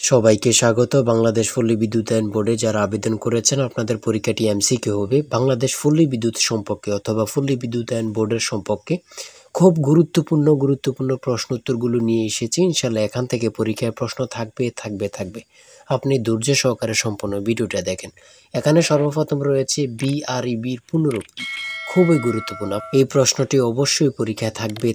সবাইকে স্বাগত। বাংলাদেশ পল্লী বিদ্যুতায়ন বোর্ডে যারা আবেদন করেছেন আপনাদের পরীক্ষাটি এমসিকিউ হবে। বাংলাদেশ পল্লী বিদ্যুৎ সম্পর্কে অথবা পল্লী বিদ্যুতায়ন বোর্ডের সম্পর্কে খুব গুরুত্বপূর্ণ প্রশ্ন উত্তরগুলো নিয়ে এসেছি। ইনশাল্লাহ এখান থেকে পরীক্ষার প্রশ্ন থাকবে। আপনি ধৈর্য সহকারে সম্পূর্ণ ভিডিওটা দেখেন। এখানে সর্বপ্রথম রয়েছে বিআরইবির পুনরুক্তি, খুবই গুরুত্বপূর্ণ। এই প্রশ্নটি অবশ্যই পরীক্ষায় থাকবে।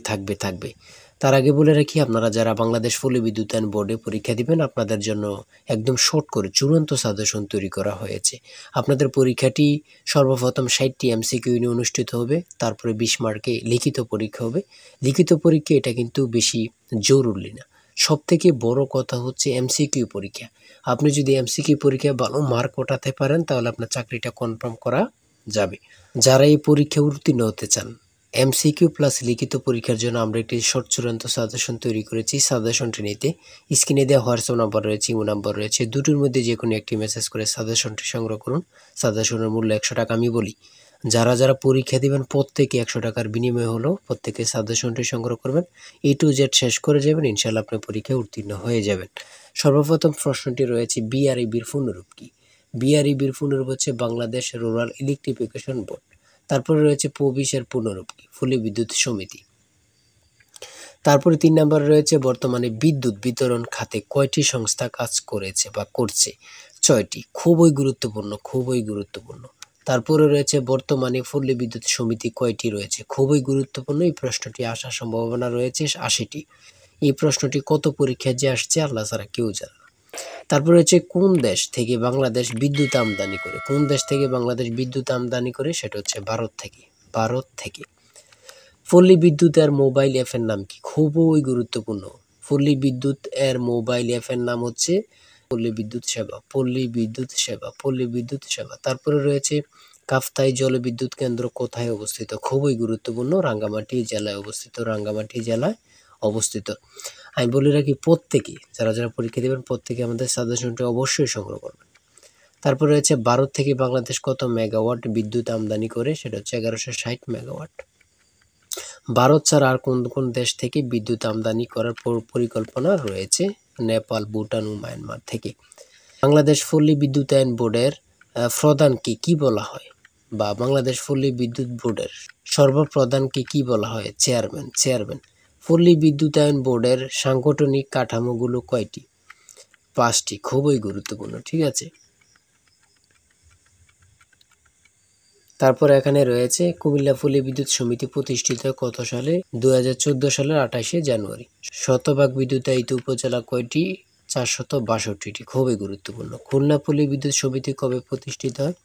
তার আগে বলে রাখি, আপনারা যারা বাংলাদেশ পল্লী বিদ্যুতায়ন বোর্ডে পরীক্ষা দিবেন আপনাদের জন্য একদম শর্ট করে চূড়ান্ত সাজেশন তৈরি করা হয়েছে। আপনাদের পরীক্ষাটি সর্বপ্রথম 60টি এমসিকিউ নিয়ে অনুষ্ঠিত হবে, তারপরে 20 মার্কে লিখিত পরীক্ষা হবে। লিখিত পরীক্ষা এটা কিন্তু বেশি জরুরি না। সবথেকে বড় কথা হচ্ছে এমসিকিউ পরীক্ষা। আপনি যদি এমসিকিউ পরীক্ষায় ভালো মার্ক ওঠাতে পারেন তাহলে আপনার চাকরিটা কনফার্ম করা যাবে। যারা এই পরীক্ষা উত্তীর্ণ হতে চান, এমসিকিউ প্লাস লিখিত পরীক্ষার জন্য আমরা একটি শর্ট চূড়ান্ত সাজেশন তৈরি করেছি। সাজেশনটি নিতে স্ক্রিনে দেওয়া হোয়াটসঅ্যাপ নাম্বার রয়েছে, ইমো নাম্বার রয়েছে, দুটোর মধ্যে যে কোনো একটি মেসেজ করে সাজেশনটি সংগ্রহ করুন। সাজেশনের মূল্য 100 টাকা। আমি বলি, যারা পরীক্ষা দিবেন প্রত্যেকে 100 টাকার বিনিময়ে হলো প্রত্যেকে সাজেশনটি সংগ্রহ করবেন। A to Z শেষ করে যাবেন, ইনশাল্লাহ আপনি পরীক্ষায় উত্তীর্ণ হয়ে যাবেন। সর্বপ্রথম প্রশ্নটি রয়েছে বিআরইবির পুনরূপ কি? বিআরইবির পুনরূপ হচ্ছে বাংলাদেশ রুরাল ইলেকট্রিফিকেশন বোর্ড। তারপরে রয়েছে পবিশের পুনরূপ কি? পল্লী বিদ্যুৎ সমিতি। তারপরে 3 নম্বরে রয়েছে বর্তমানে বিদ্যুৎ বিতরণ খাতে কয়টি সংস্থা কাজ করেছে বা করছে? 6টি। খুবই গুরুত্বপূর্ণ। তারপরে রয়েছে বর্তমানে পল্লী বিদ্যুৎ সমিতি কয়টি রয়েছে? খুবই গুরুত্বপূর্ণ। এই প্রশ্নটি আসার সম্ভাবনা রয়েছে 80টি। এই প্রশ্নটি কত পরীক্ষায় যে আসছে আল্লাহ ছাড়া কেউ জানে না। তারপর হচ্ছে কোন দেশ থেকে বাংলাদেশ বিদ্যুৎ আমদানি করে? কোন দেশ থেকে বাংলাদেশ বিদ্যুৎ আমদানি করে? সেটা হচ্ছে ভারত থেকে। পল্লী বিদ্যুৎ এর মোবাইল অ্যাপের নাম কি? খুবই গুরুত্বপূর্ণ। পল্লী বিদ্যুৎ এর মোবাইল অ্যাপের নাম হচ্ছে পল্লী বিদ্যুৎ সেবা। তারপরে রয়েছে কাপ্তাই জলবিদ্যুৎ কেন্দ্র কোথায় অবস্থিত? খুবই গুরুত্বপূর্ণ। রাঙ্গামাটি জেলায় অবস্থিত। আমি বলে রাখি, প্রত্যেকে যারা পরীক্ষা দেবেন প্রত্যেকে আমাদের সাজেশনটি অবশ্যই সংগ্রহ করবেন। তারপরে রয়েছে ভারত থেকে বাংলাদেশ কত মেগাওয়াট বিদ্যুৎ আমদানি করে? সেটা হচ্ছে 1160 মেগাওয়াট। ভারত ছাড়া আর কোন দেশ থেকে বিদ্যুৎ আমদানি করার পরিকল্পনা রয়েছে? নেপাল, ভুটান ও মায়ানমার থেকে। বাংলাদেশ পল্লী বিদ্যুতায়ন বোর্ডের প্রধানকে কি বলা হয়? বা বাংলাদেশ পল্লী বিদ্যুৎ বোর্ডের সর্বপ্রধানকে কি বলা হয়? চেয়ারম্যান। পল্লী বিদ্যুতায়ন বোর্ডের সাংগঠনিক কাঠামোগুলো কয়টি? 5টি। খুবই গুরুত্বপূর্ণ, ঠিক আছে। তারপর এখানে রয়েছে কুমিল্লা পল্লী বিদ্যুৎ সমিতি প্রতিষ্ঠিত কত সালে? 2014 সালের 28শে জানুয়ারি। শতভাগ বিদ্যুতায়িত উপজেলা কয়টি? 462টি। খুবই গুরুত্বপূর্ণ। খুলনা পল্লী বিদ্যুৎ সমিতি কবে প্রতিষ্ঠিত হয়?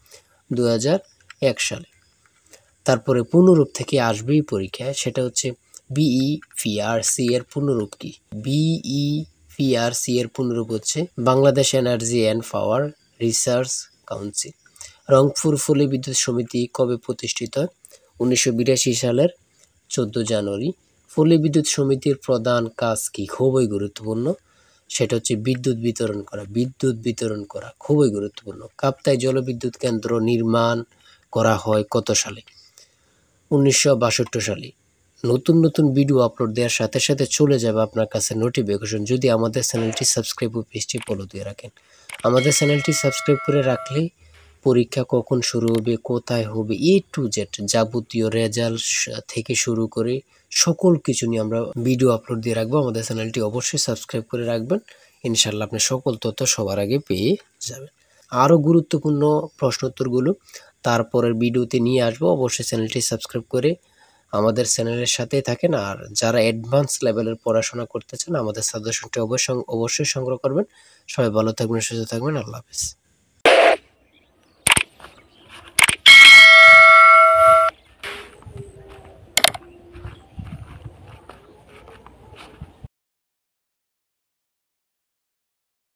2001 সালে। তারপরে পুনরূপ থেকে আসবেই পরীক্ষায়, সেটা হচ্ছে বিইপিআরসি এর পুনরূপ কি? বিইপিআরসি এর পুনরূপ হচ্ছে Bangladesh energy and power research council. Rangpur পল্লী বিদ্যুৎ সমিতি কবে প্রতিষ্ঠিত হয়? 1982 সালের 14 জানুয়ারি। পল্লী বিদ্যুৎ সমিতির প্রধান কাজ কি? খুবই গুরুত্বপূর্ণ। সেটা হচ্ছে বিদ্যুৎ বিতরণ করা। খুবই গুরুত্বপূর্ণ। কাপ্তাই জলবিদ্যুৎ কেন্দ্র নির্মাণ করা হয় কত সালে? 1962 সালে। নতুন ভিডিও আপলোড দেওয়ার সাথে চলে যাবে আপনার কাছে নোটিফিকেশন, যদি আমাদের চ্যানেলটি সাবস্ক্রাইব ও পেজটি ফলো দিয়ে রাখেন। আমাদের চ্যানেলটি সাবস্ক্রাইব করে রাখলে পরীক্ষা কখন শুরু হবে, কোথায় হবে, A to Z যাবতীয় রেজাল্ট থেকে শুরু করে সকল কিছু নিয়ে আমরা ভিডিও আপলোড দিয়ে রাখবো। আমাদের চ্যানেলটি অবশ্যই সাবস্ক্রাইব করে রাখবেন, ইনশাল্লাহ আপনি সকল তথ্য সবার আগে পেয়ে যাবেন। আরও গুরুত্বপূর্ণ প্রশ্নোত্তরগুলো তারপরের ভিডিওতে নিয়ে আসবো। অবশ্যই চ্যানেলটি সাবস্ক্রাইব করে আমাদের চ্যানেলের সাথেই থাকেন। আর যারা অ্যাডভান্স লেভেলের পড়াশোনা করতে চান আমাদের সাজেশনটি অবশ্যই সংগ্রহ করবেন। সবাই ভালো থাকবেন, সুস্থ থাকবেন। আল্লাহ হাফেজ।